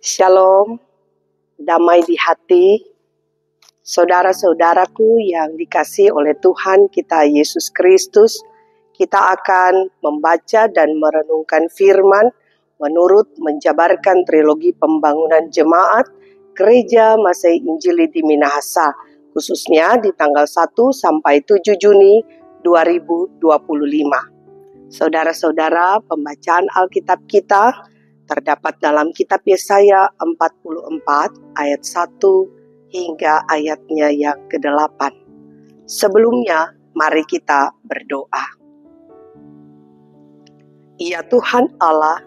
Shalom, damai di hati, saudara-saudaraku yang dikasihi oleh Tuhan kita Yesus Kristus. Kita akan membaca dan merenungkan firman menurut menjabarkan trilogi pembangunan jemaat Gereja Masehi Injili di Minahasa, khususnya di tanggal 1 sampai 7 Juni 2025. Saudara-saudara, pembacaan Alkitab kita terdapat dalam kitab Yesaya 44 ayat 1 hingga ayatnya yang ke-8. Sebelumnya, mari kita berdoa. Ya Tuhan Allah,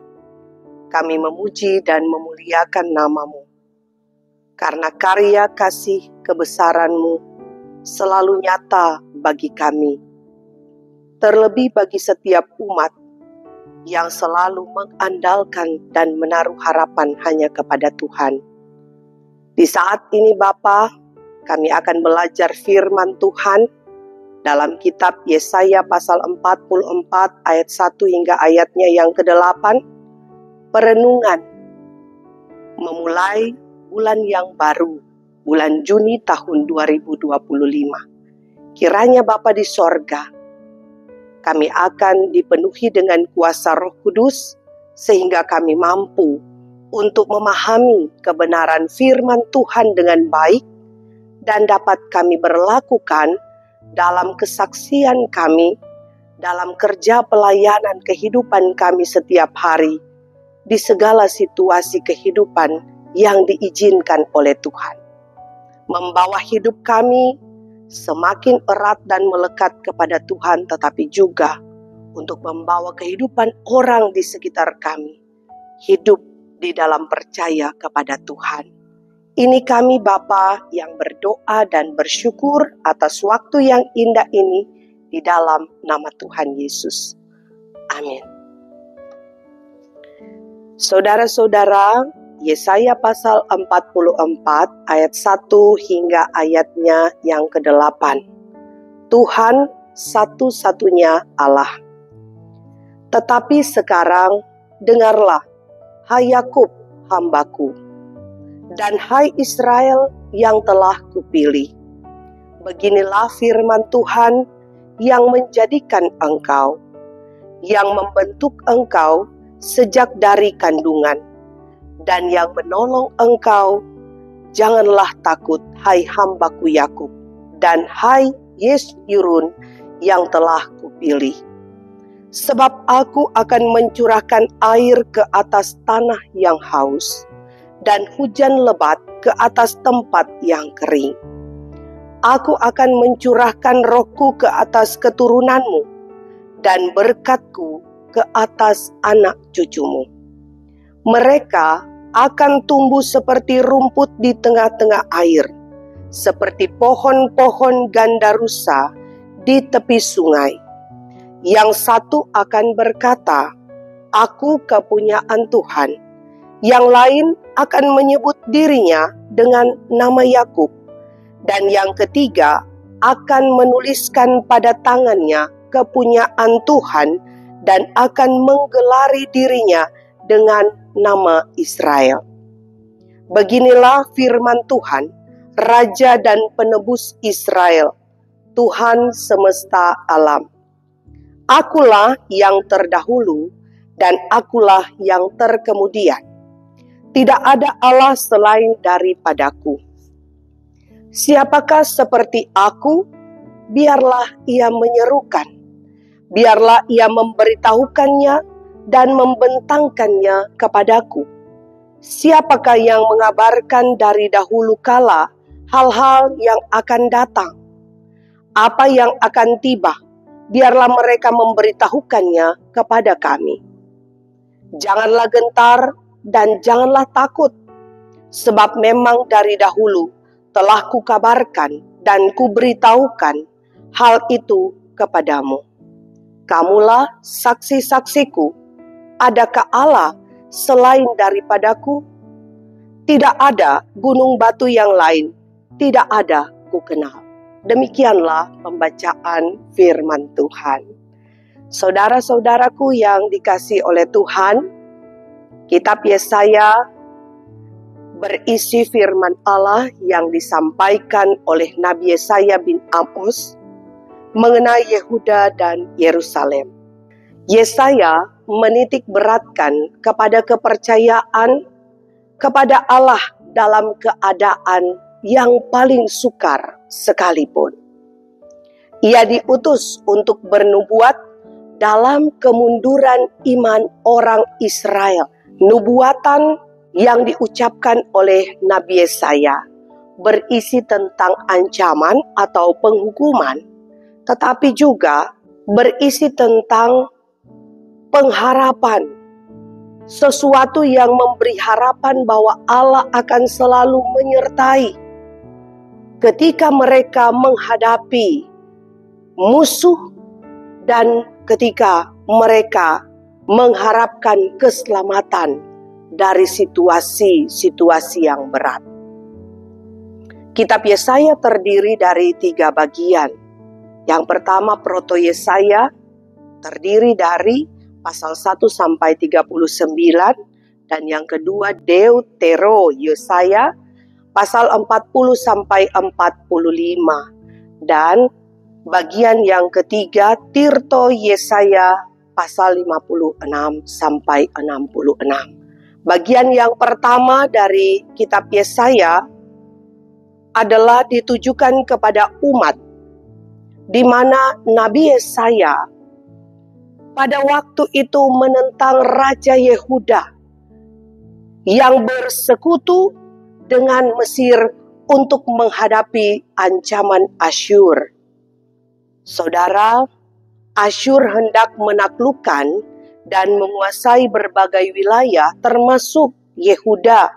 kami memuji dan memuliakan nama-Mu, karena karya kasih kebesaran-Mu selalu nyata bagi kami, terlebih bagi setiap umat yang selalu mengandalkan dan menaruh harapan hanya kepada Tuhan. Di saat ini Bapa, kami akan belajar firman Tuhan dalam kitab Yesaya pasal 44 ayat 1 hingga ayatnya yang ke-8. Perenungan memulai bulan yang baru, bulan Juni tahun 2025. Kiranya Bapa di sorga, kami akan dipenuhi dengan kuasa Roh Kudus, sehingga kami mampu untuk memahami kebenaran firman Tuhan dengan baik, dan dapat kami berlakukan dalam kesaksian kami, dalam kerja pelayanan kehidupan kami setiap hari, di segala situasi kehidupan yang diizinkan oleh Tuhan. Membawa hidup kami semakin erat dan melekat kepada Tuhan, tetapi juga untuk membawa kehidupan orang di sekitar kami hidup di dalam percaya kepada Tuhan. Ini kami Bapa yang berdoa dan bersyukur atas waktu yang indah ini di dalam nama Tuhan Yesus. Amin. Saudara-saudara, Yesaya pasal 44 ayat 1 hingga ayatnya yang ke-8. Tuhan satu-satunya Allah. Tetapi sekarang dengarlah, hai Yakub hambaku, dan hai Israel yang telah kupilih. Beginilah firman Tuhan yang menjadikan engkau, yang membentuk engkau sejak dari kandungan, dan yang menolong engkau. Janganlah takut, hai hambaku Yakub, dan hai Yesyurun yang telah kupilih. Sebab aku akan mencurahkan air ke atas tanah yang haus, dan hujan lebat ke atas tempat yang kering. Aku akan mencurahkan rohku ke atas keturunanmu, dan berkatku ke atas anak cucumu. Mereka akan tumbuh seperti rumput di tengah-tengah air, seperti pohon-pohon gandarusa di tepi sungai. Yang satu akan berkata, aku kepunyaan Tuhan. Yang lain akan menyebut dirinya dengan nama Yakub. Dan yang ketiga akan menuliskan pada tangannya kepunyaan Tuhan dan akan menggelari dirinya dengan nama Israel. Beginilah firman Tuhan, Raja dan Penebus Israel, Tuhan semesta alam. Akulah yang terdahulu dan akulah yang terkemudian. Tidak ada Allah selain daripadaku. Siapakah seperti aku? Biarlah ia menyerukan. Biarlah ia memberitahukannya dan membentangkannya kepadaku. Siapakah yang mengabarkan dari dahulu kala hal-hal yang akan datang? Apa yang akan tiba? Biarlah mereka memberitahukannya kepada kami. Janganlah gentar dan janganlah takut, sebab memang dari dahulu telah kukabarkan dan kuberitahukan hal itu kepadamu. Kamulah saksi-saksiku. Adakah Allah selain daripadaku? Tidak ada gunung batu yang lain, tidak ada kukenal. Demikianlah pembacaan firman Tuhan. Saudara-saudaraku yang dikasihi oleh Tuhan, kitab Yesaya berisi firman Allah yang disampaikan oleh Nabi Yesaya bin Amos mengenai Yehuda dan Yerusalem. Yesaya menitik beratkan kepada kepercayaan kepada Allah dalam keadaan yang paling sukar sekalipun. Ia diutus untuk bernubuat dalam kemunduran iman orang Israel. Nubuatan yang diucapkan oleh Nabi Yesaya berisi tentang ancaman atau penghukuman, tetapi juga berisi tentang pengharapan, sesuatu yang memberi harapan bahwa Allah akan selalu menyertai ketika mereka menghadapi musuh dan ketika mereka mengharapkan keselamatan dari situasi-situasi yang berat. Kitab Yesaya terdiri dari 3 bagian. Yang pertama, Proto Yesaya, terdiri dari pasal 1 sampai 39, dan yang kedua Deutero Yesaya, pasal 40 sampai 45, dan bagian yang ketiga Tirto Yesaya, pasal 56 sampai 66. Bagian yang pertama dari kitab Yesaya adalah ditujukan kepada umat, di mana Nabi Yesaya pada waktu itu menentang Raja Yehuda yang bersekutu dengan Mesir untuk menghadapi ancaman Asyur. Saudara, Asyur hendak menaklukkan dan menguasai berbagai wilayah termasuk Yehuda.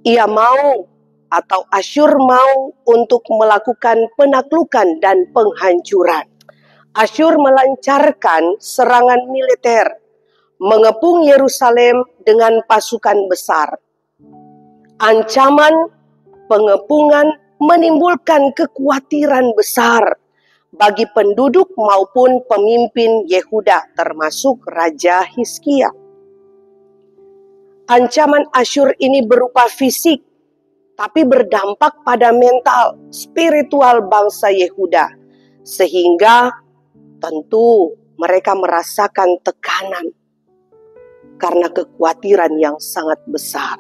Ia mau atau Asyur mau untuk melakukan penaklukan dan penghancuran. Asyur melancarkan serangan militer, mengepung Yerusalem dengan pasukan besar. Ancaman pengepungan menimbulkan kekhawatiran besar bagi penduduk maupun pemimpin Yehuda, termasuk Raja Hizkia. Ancaman Asyur ini berupa fisik, tapi berdampak pada mental, spiritual bangsa Yehuda, sehingga tentu mereka merasakan tekanan karena kekhawatiran yang sangat besar.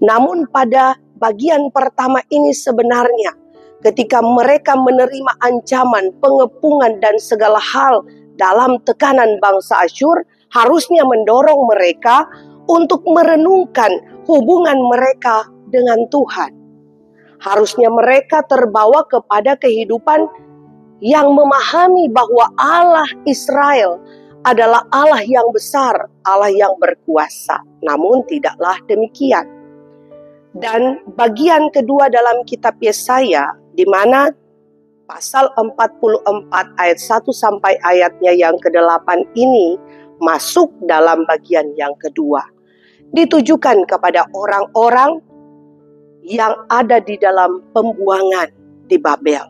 Namun pada bagian pertama ini sebenarnya, ketika mereka menerima ancaman, pengepungan, dan segala hal dalam tekanan bangsa Asyur, harusnya mendorong mereka untuk merenungkan hubungan mereka dengan Tuhan. Harusnya mereka terbawa kepada kehidupan yang memahami bahwa Allah Israel adalah Allah yang besar, Allah yang berkuasa. Namun tidaklah demikian. Dan bagian kedua dalam kitab Yesaya, di mana pasal 44 ayat 1 sampai ayatnya yang ke-8 ini masuk dalam bagian yang kedua. Ditujukan kepada orang-orang yang ada di dalam pembuangan di Babel.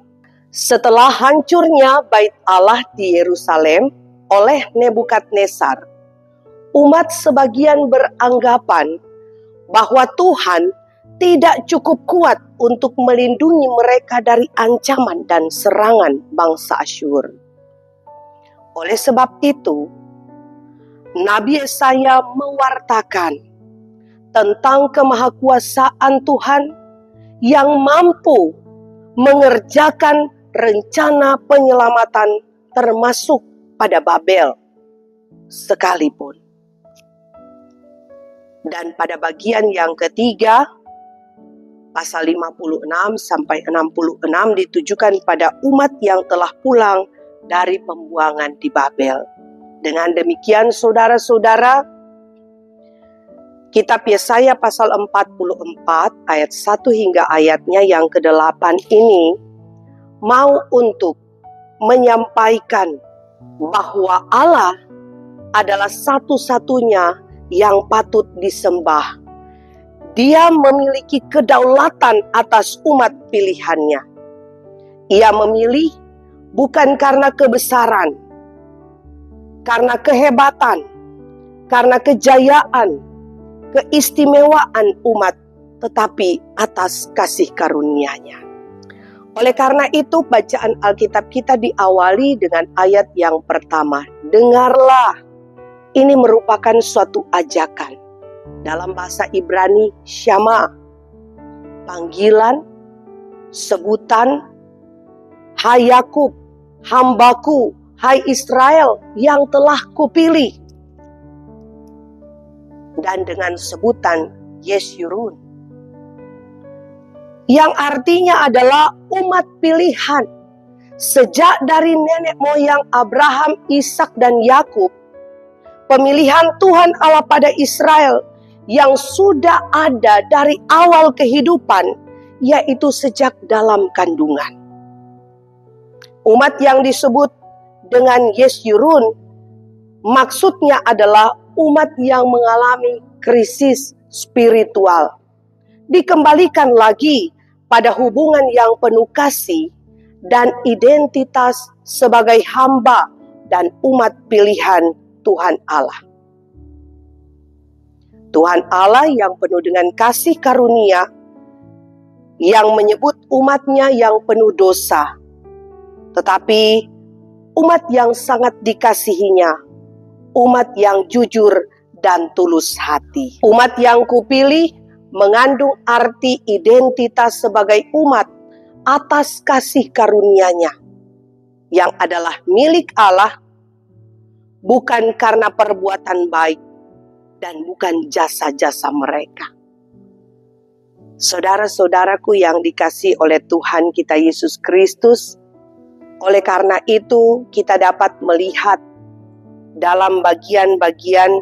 Setelah hancurnya bait Allah di Yerusalem oleh Nebukadnezar, umat sebagian beranggapan bahwa Tuhan tidak cukup kuat untuk melindungi mereka dari ancaman dan serangan bangsa Asyur. Oleh sebab itu, Nabi Yesaya mewartakan tentang kemahakuasaan Tuhan yang mampu mengerjakan rencana penyelamatan termasuk pada Babel sekalipun. Dan pada bagian yang ketiga, pasal 56 sampai 66 ditujukan pada umat yang telah pulang dari pembuangan di Babel. Dengan demikian, saudara-saudara, kitab Yesaya pasal 44 ayat 1 hingga ayatnya yang ke-8 ini mau untuk menyampaikan bahwa Allah adalah satu-satunya yang patut disembah. Dia memiliki kedaulatan atas umat pilihannya. Ia memilih bukan karena kebesaran, karena kehebatan, karena kejayaan, keistimewaan umat, tetapi atas kasih karunia-Nya. Oleh karena itu, bacaan Alkitab kita diawali dengan ayat yang pertama. Dengarlah, ini merupakan suatu ajakan. Dalam bahasa Ibrani, syama, panggilan, sebutan, hai Yakub, hambaku, hai Israel yang telah kupilih. Dan dengan sebutan Yeshurun, yang artinya adalah umat pilihan. Sejak dari nenek moyang Abraham, Ishak, dan Yakub, pemilihan Tuhan Allah pada Israel yang sudah ada dari awal kehidupan, yaitu sejak dalam kandungan. Umat yang disebut dengan Yeshurun, maksudnya adalah umat yang mengalami krisis spiritual. Dikembalikan lagi pada hubungan yang penuh kasih dan identitas sebagai hamba dan umat pilihan Tuhan Allah. Tuhan Allah yang penuh dengan kasih karunia, yang menyebut umatnya yang penuh dosa, tetapi umat yang sangat dikasihinya, umat yang jujur dan tulus hati. Umat yang kupilih mengandung arti identitas sebagai umat atas kasih karunia-Nya, yang adalah milik Allah, bukan karena perbuatan baik dan bukan jasa-jasa mereka. Saudara-saudaraku yang dikasihi oleh Tuhan kita Yesus Kristus, oleh karena itu kita dapat melihat dalam bagian-bagian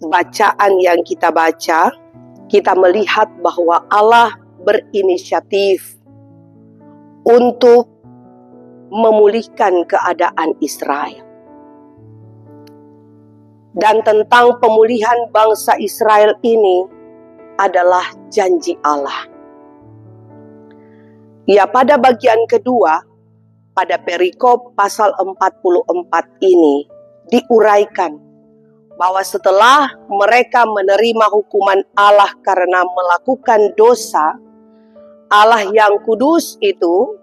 bacaan yang kita baca, kita melihat bahwa Allah berinisiatif untuk memulihkan keadaan Israel. Dan tentang pemulihan bangsa Israel ini adalah janji Allah. Ya, pada bagian kedua, pada perikop pasal 44 ini diuraikan bahwa setelah mereka menerima hukuman Allah karena melakukan dosa, Allah yang kudus itu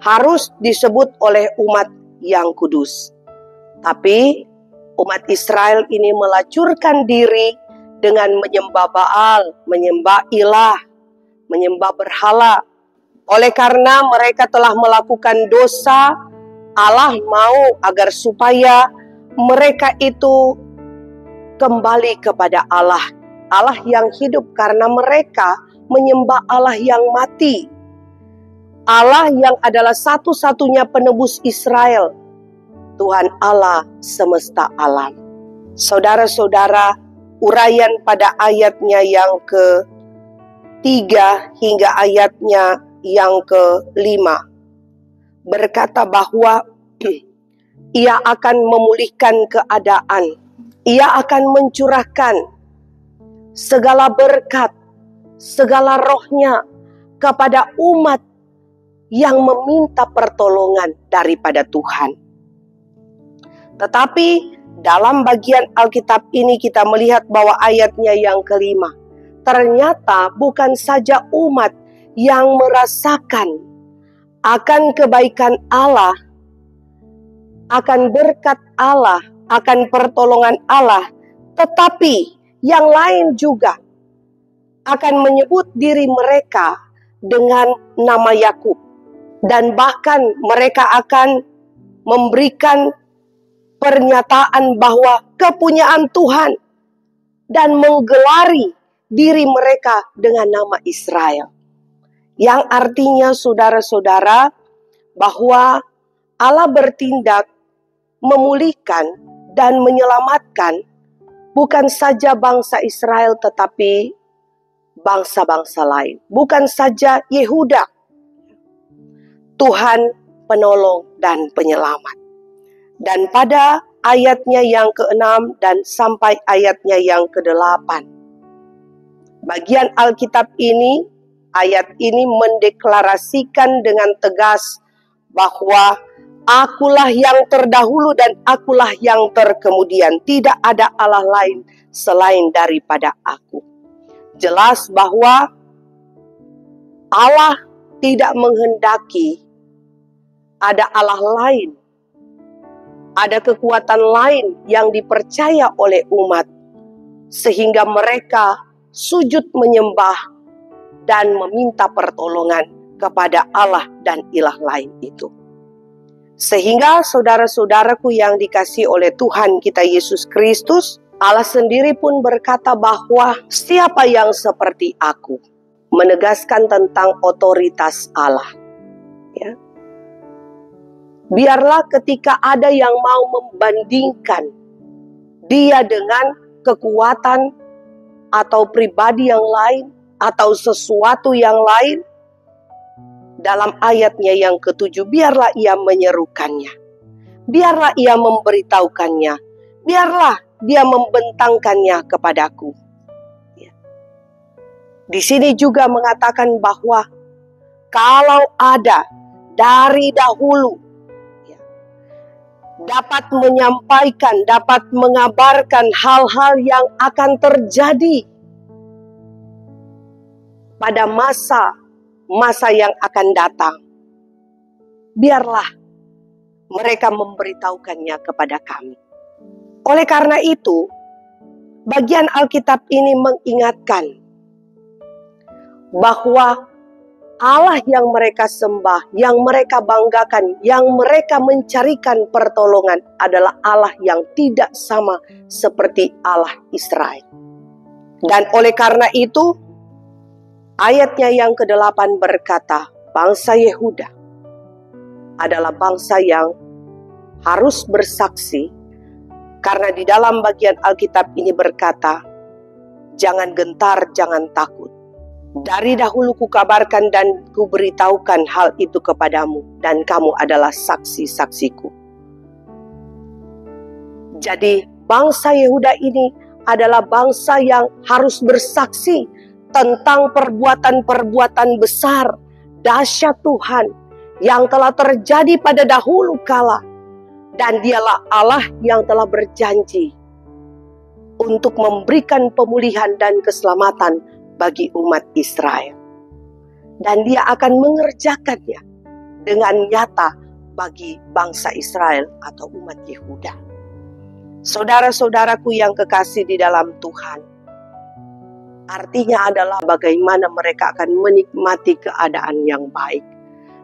harus disebut oleh umat yang kudus. Tapi umat Israel ini melacurkan diri dengan menyembah Baal, menyembah ilah, menyembah berhala. Oleh karena mereka telah melakukan dosa, Allah mau agar supaya mereka itu kembali kepada Allah, Allah yang hidup, karena mereka menyembah Allah yang mati, Allah yang adalah satu-satunya penebus Israel, Tuhan Allah semesta alam. Saudara-saudara, uraian pada ayatnya yang ke-3 hingga ayatnya yang ke-5 berkata bahwa Ia akan memulihkan keadaan, Ia akan mencurahkan segala berkat, segala rohnya kepada umat yang meminta pertolongan daripada Tuhan. Tetapi dalam bagian Alkitab ini kita melihat bahwa ayatnya yang ke-5, ternyata bukan saja umat yang merasakan akan kebaikan Allah, akan berkat Allah, akan pertolongan Allah, tetapi yang lain juga akan menyebut diri mereka dengan nama Yakub, dan bahkan mereka akan memberikan pernyataan bahwa kepunyaan Tuhan dan menggelari diri mereka dengan nama Israel. Yang artinya, saudara-saudara, bahwa Allah bertindak memulihkan dan menyelamatkan bukan saja bangsa Israel, tetapi bangsa-bangsa lain. Bukan saja Yehuda. Tuhan penolong dan penyelamat. Dan pada ayatnya yang ke-6 dan sampai ayatnya yang ke-8, bagian Alkitab ini, ayat ini mendeklarasikan dengan tegas bahwa Akulah yang terdahulu dan akulah yang terkemudian. Tidak ada Allah lain selain daripada aku. Jelas bahwa Allah tidak menghendaki ada Allah lain, ada kekuatan lain yang dipercaya oleh umat, sehingga mereka sujud menyembah dan meminta pertolongan kepada Allah dan ilah lain itu. Sehingga saudara-saudaraku yang dikasihi oleh Tuhan kita Yesus Kristus, Allah sendiri pun berkata bahwa siapa yang seperti aku, menegaskan tentang otoritas Allah. Ya. Biarlah ketika ada yang mau membandingkan dia dengan kekuatan atau pribadi yang lain atau sesuatu yang lain, dalam ayatnya yang ke-7, biarlah ia menyerukannya, biarlah ia memberitahukannya, biarlah dia membentangkannya kepadaku. Ya. Di sini juga mengatakan bahwa kalau ada dari dahulu ya, dapat menyampaikan, dapat mengabarkan hal-hal yang akan terjadi pada masa yang akan datang, biarlah mereka memberitahukannya kepada kami. Oleh karena itu, bagian Alkitab ini mengingatkan bahwa Allah yang mereka sembah, yang mereka banggakan, yang mereka mencarikan pertolongan adalah Allah yang tidak sama seperti Allah Israel. Dan oleh karena itu, ayatnya yang ke-8 berkata, bangsa Yehuda adalah bangsa yang harus bersaksi, karena di dalam bagian Alkitab ini berkata, jangan gentar, jangan takut. Dari dahulu kukabarkan dan kuberitahukan hal itu kepadamu, dan kamu adalah saksi-saksiku. Jadi bangsa Yehuda ini adalah bangsa yang harus bersaksi tentang perbuatan-perbuatan besar, dahsyat Tuhan yang telah terjadi pada dahulu kala. Dan dialah Allah yang telah berjanji untuk memberikan pemulihan dan keselamatan bagi umat Israel. Dan dia akan mengerjakannya dengan nyata bagi bangsa Israel atau umat Yehuda. Saudara-saudaraku yang kekasih di dalam Tuhan, artinya adalah bagaimana mereka akan menikmati keadaan yang baik.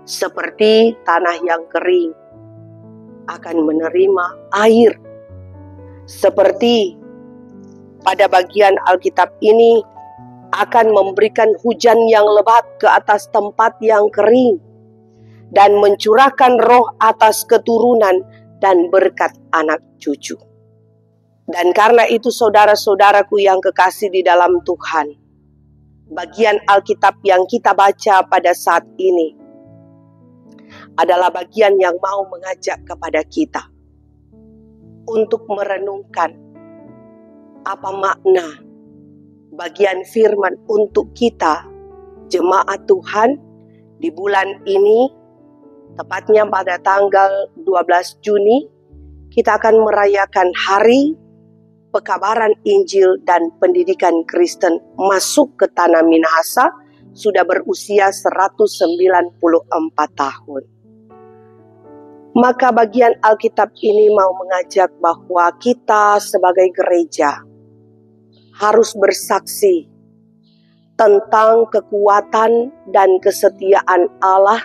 Seperti tanah yang kering akan menerima air. Seperti pada bagian Alkitab ini akan memberikan hujan yang lebat ke atas tempat yang kering. Dan mencurahkan roh atas keturunan dan berkat anak cucu. Dan karena itu saudara-saudaraku yang kekasih di dalam Tuhan, bagian Alkitab yang kita baca pada saat ini adalah bagian yang mau mengajak kepada kita untuk merenungkan apa makna bagian firman untuk kita, jemaat Tuhan, di bulan ini, tepatnya pada tanggal 12 Juni, kita akan merayakan hari pekabaran Injil dan pendidikan Kristen masuk ke tanah Minahasa, sudah berusia 194 tahun. Maka bagian Alkitab ini mau mengajak bahwa kita sebagai gereja harus bersaksi tentang kekuatan dan kesetiaan Allah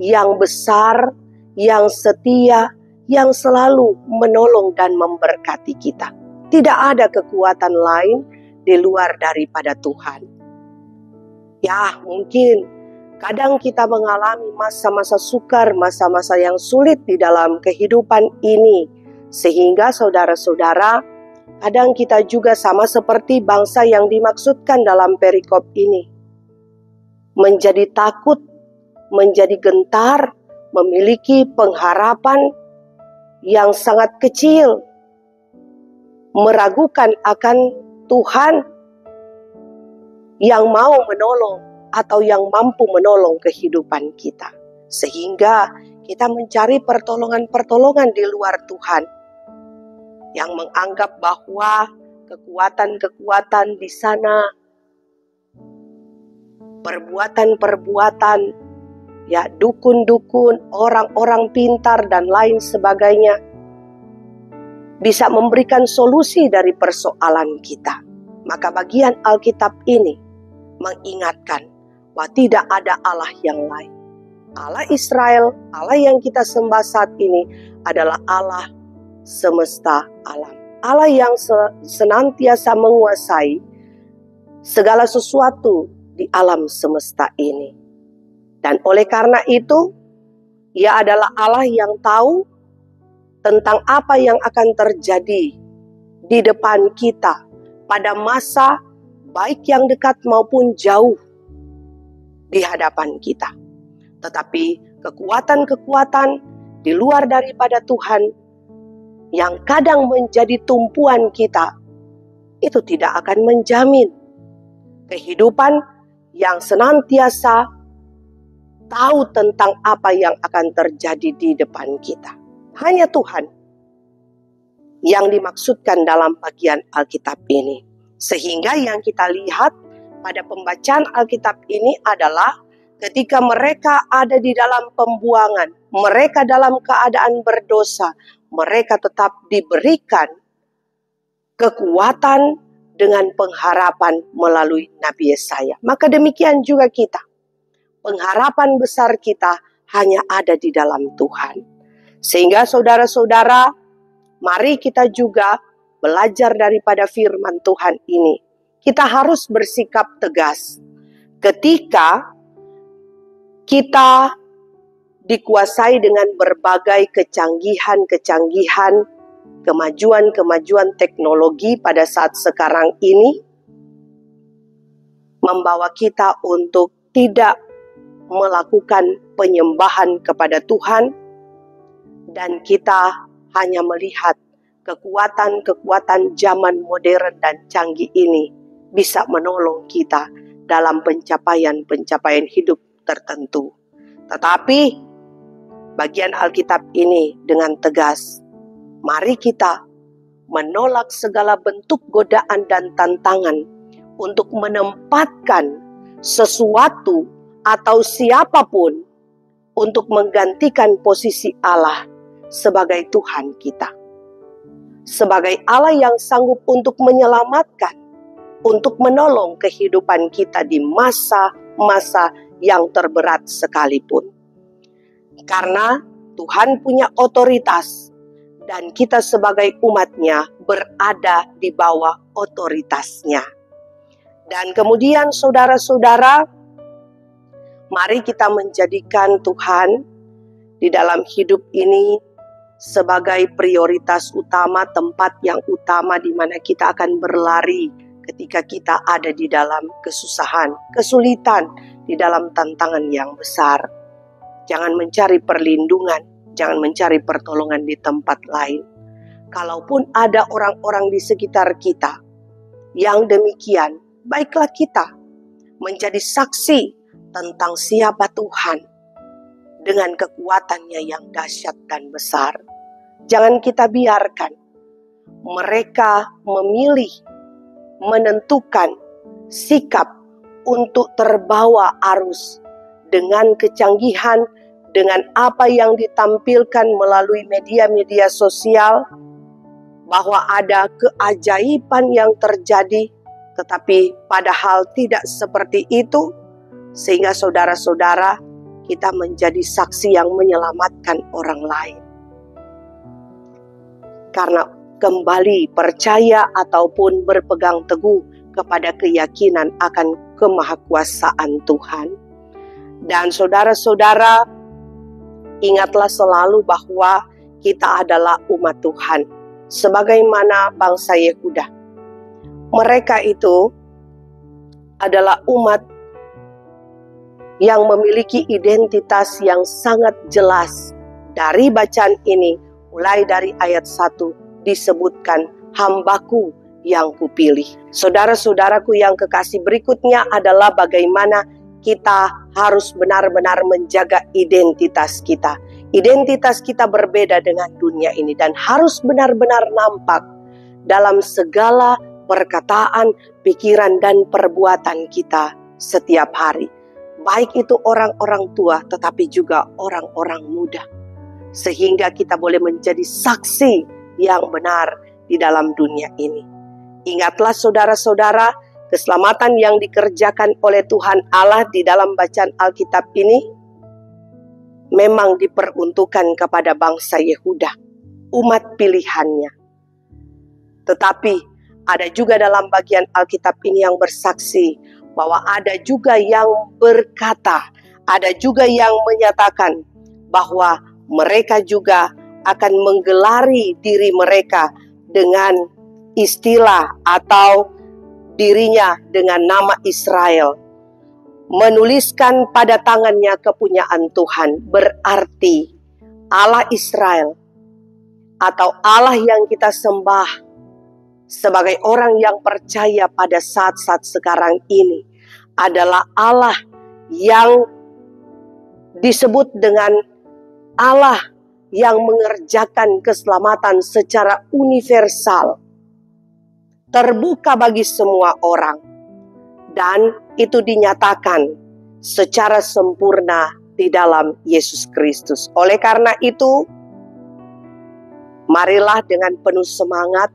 yang besar, yang setia, yang selalu menolong dan memberkati kita. Tidak ada kekuatan lain di luar daripada Tuhan. Ya, mungkin kadang kita mengalami masa-masa sukar, masa-masa yang sulit di dalam kehidupan ini. Sehingga saudara-saudara, kadang kita juga sama seperti bangsa yang dimaksudkan dalam perikop ini. Menjadi takut, menjadi gentar, memiliki pengharapan yang sangat kecil, meragukan akan Tuhan yang mau menolong atau yang mampu menolong kehidupan kita. Sehingga kita mencari pertolongan-pertolongan di luar Tuhan, yang menganggap bahwa kekuatan-kekuatan di sana, perbuatan-perbuatan, ya dukun-dukun, orang-orang pintar dan lain sebagainya, bisa memberikan solusi dari persoalan kita. Maka bagian Alkitab ini mengingatkan bahwa tidak ada Allah yang lain. Allah Israel, Allah yang kita sembah saat ini adalah Allah semesta alam. Allah yang senantiasa menguasai segala sesuatu di alam semesta ini. Dan oleh karena itu, Ia adalah Allah yang tahu tentang apa yang akan terjadi di depan kita pada masa baik yang dekat maupun jauh di hadapan kita. Tetapi kekuatan-kekuatan di luar daripada Tuhan yang kadang menjadi tumpuan kita, itu tidak akan menjamin kehidupan yang senantiasa tahu tentang apa yang akan terjadi di depan kita. Hanya Tuhan yang dimaksudkan dalam bagian Alkitab ini. Sehingga yang kita lihat pada pembacaan Alkitab ini adalah ketika mereka ada di dalam pembuangan, mereka dalam keadaan berdosa, mereka tetap diberikan kekuatan dengan pengharapan melalui Nabi Yesaya. Maka demikian juga kita. Pengharapan besar kita hanya ada di dalam Tuhan. Sehingga saudara-saudara, mari kita juga belajar daripada firman Tuhan ini. Kita harus bersikap tegas ketika kita dikuasai dengan berbagai kecanggihan-kecanggihan, kemajuan-kemajuan teknologi pada saat sekarang ini, membawa kita untuk tidak melakukan penyembahan kepada Tuhan, dan kita hanya melihat kekuatan-kekuatan zaman modern dan canggih ini bisa menolong kita dalam pencapaian-pencapaian hidup tertentu. Tetapi bagian Alkitab ini dengan tegas, mari kita menolak segala bentuk godaan dan tantangan untuk menempatkan sesuatu atau siapapun untuk menggantikan posisi Allah sebagai Tuhan kita. Sebagai Allah yang sanggup untuk menyelamatkan, untuk menolong kehidupan kita di masa-masa yang terberat sekalipun. Karena Tuhan punya otoritas dan kita sebagai umatnya berada di bawah otoritasnya. Dan kemudian saudara-saudara, mari kita menjadikan Tuhan di dalam hidup ini sebagai prioritas utama, tempat yang utama di mana kita akan berlari ketika kita ada di dalam kesusahan, kesulitan, di dalam tantangan yang besar. Jangan mencari perlindungan, jangan mencari pertolongan di tempat lain. Kalaupun ada orang-orang di sekitar kita yang demikian, baiklah kita menjadi saksi tentang siapa Tuhan dengan kekuatannya yang dahsyat dan besar. Jangan kita biarkan mereka memilih, menentukan sikap untuk terbawa arus dengan kecanggihan, dengan apa yang ditampilkan melalui media-media sosial, bahwa ada keajaiban yang terjadi, tetapi padahal tidak seperti itu, sehingga saudara-saudara kita menjadi saksi yang menyelamatkan orang lain. Karena kembali percaya ataupun berpegang teguh kepada keyakinan akan kemahakuasaan Tuhan. Dan saudara-saudara, ingatlah selalu bahwa kita adalah umat Tuhan, sebagaimana bangsa Yehuda. Mereka itu adalah umat yang memiliki identitas yang sangat jelas. Dari bacaan ini, mulai dari ayat 1 disebutkan, hambaku yang kupilih. Saudara-saudaraku yang kekasih, berikutnya adalah bagaimana kita harus benar-benar menjaga identitas kita. Identitas kita berbeda dengan dunia ini dan harus benar-benar nampak dalam segala perkataan, pikiran, dan perbuatan kita setiap hari. Baik itu orang-orang tua tetapi juga orang-orang muda. Sehingga kita boleh menjadi saksi yang benar di dalam dunia ini. Ingatlah saudara-saudara, keselamatan yang dikerjakan oleh Tuhan Allah di dalam bacaan Alkitab ini memang diperuntukkan kepada bangsa Yehuda, umat pilihannya. Tetapi ada juga dalam bagian Alkitab ini yang bersaksi bahwa ada juga yang berkata, ada juga yang menyatakan bahwa mereka juga akan menggelari diri mereka dengan istilah atau dirinya dengan nama Israel. Menuliskan pada tangannya kepunyaan Tuhan, berarti Allah Israel atau Allah yang kita sembah sebagai orang yang percaya pada saat-saat sekarang ini adalah Allah yang disebut dengan Allah yang mengerjakan keselamatan secara universal, terbuka bagi semua orang, dan itu dinyatakan secara sempurna di dalam Yesus Kristus. Oleh karena itu, marilah dengan penuh semangat,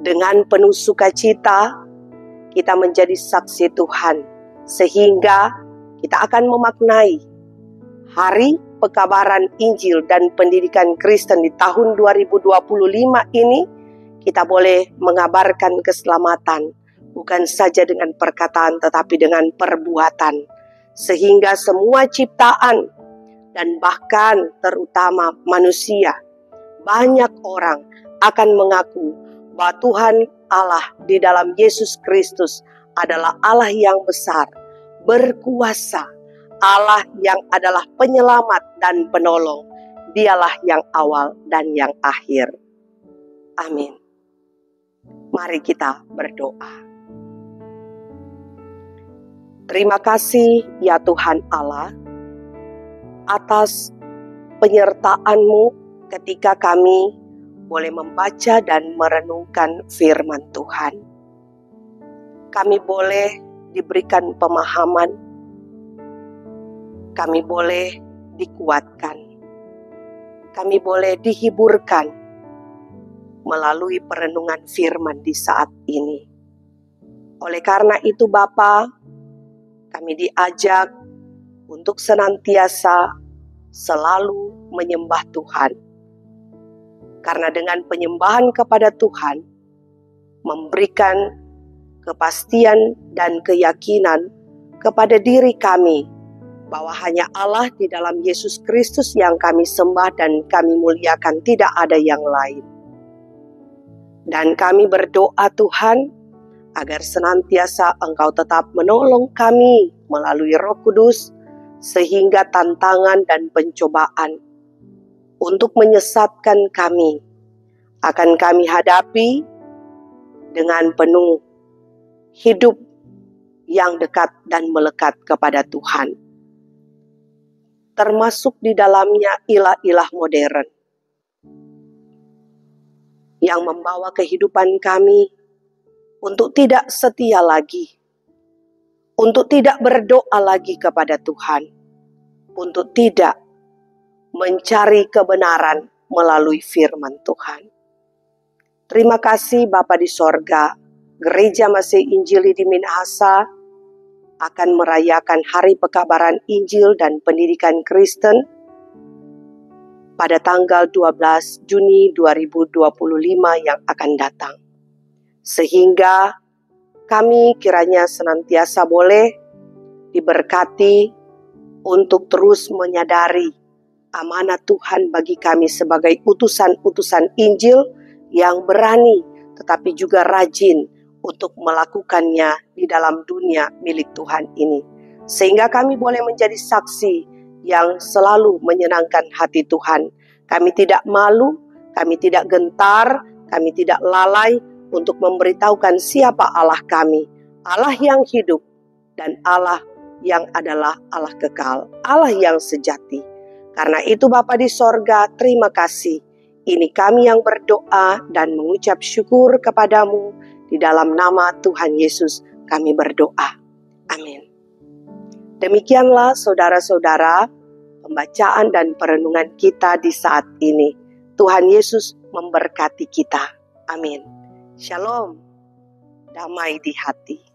dengan penuh sukacita, kita menjadi saksi Tuhan, sehingga kita akan memaknai Hari Pekabaran Injil dan Pendidikan Kristen di tahun 2025 ini. Kita boleh mengabarkan keselamatan, bukan saja dengan perkataan tetapi dengan perbuatan. Sehingga semua ciptaan dan bahkan terutama manusia, banyak orang akan mengaku bahwa Tuhan Allah di dalam Yesus Kristus adalah Allah yang besar, berkuasa, Allah yang adalah penyelamat dan penolong. Dialah yang awal dan yang akhir. Amin. Mari kita berdoa. Terima kasih ya Tuhan Allah atas penyertaan-Mu ketika kami boleh membaca dan merenungkan firman Tuhan. Kami boleh diberikan pemahaman, kami boleh dikuatkan, kami boleh dihiburkan melalui perenungan firman di saat ini. Oleh karena itu Bapa, kami diajak untuk senantiasa selalu menyembah Tuhan. Karena dengan penyembahan kepada Tuhan, memberikan kepastian dan keyakinan kepada diri kami, bahwa hanya Allah di dalam Yesus Kristus yang kami sembah dan kami muliakan, tidak ada yang lain. Dan kami berdoa Tuhan, agar senantiasa Engkau tetap menolong kami melalui Roh Kudus, sehingga tantangan dan pencobaan untuk menyesatkan kami akan kami hadapi dengan penuh hidup yang dekat dan melekat kepada Tuhan. Termasuk di dalamnya ilah-ilah modern yang membawa kehidupan kami untuk tidak setia lagi, untuk tidak berdoa lagi kepada Tuhan, untuk tidak mencari kebenaran melalui firman Tuhan. Terima kasih Bapa di sorga, Gereja Masih Injili di Minahasa akan merayakan Hari Pekabaran Injil dan Pendidikan Kristen pada tanggal 12 Juni 2025 yang akan datang. Sehingga kami kiranya senantiasa boleh diberkati untuk terus menyadari amanat Tuhan bagi kami sebagai utusan-utusan Injil yang berani tetapi juga rajin untuk melakukannya di dalam dunia milik Tuhan ini. Sehingga kami boleh menjadi saksi yang selalu menyenangkan hati Tuhan. Kami tidak malu, kami tidak gentar, kami tidak lalai untuk memberitahukan siapa Allah kami, Allah yang hidup dan Allah yang adalah Allah kekal, Allah yang sejati. Karena itu Bapa di sorga, terima kasih. Ini kami yang berdoa dan mengucap syukur kepadamu. Di dalam nama Tuhan Yesus kami berdoa. Amin. Demikianlah saudara-saudara, pembacaan dan perenungan kita di saat ini. Tuhan Yesus memberkati kita. Amin. Shalom. Damai di hati.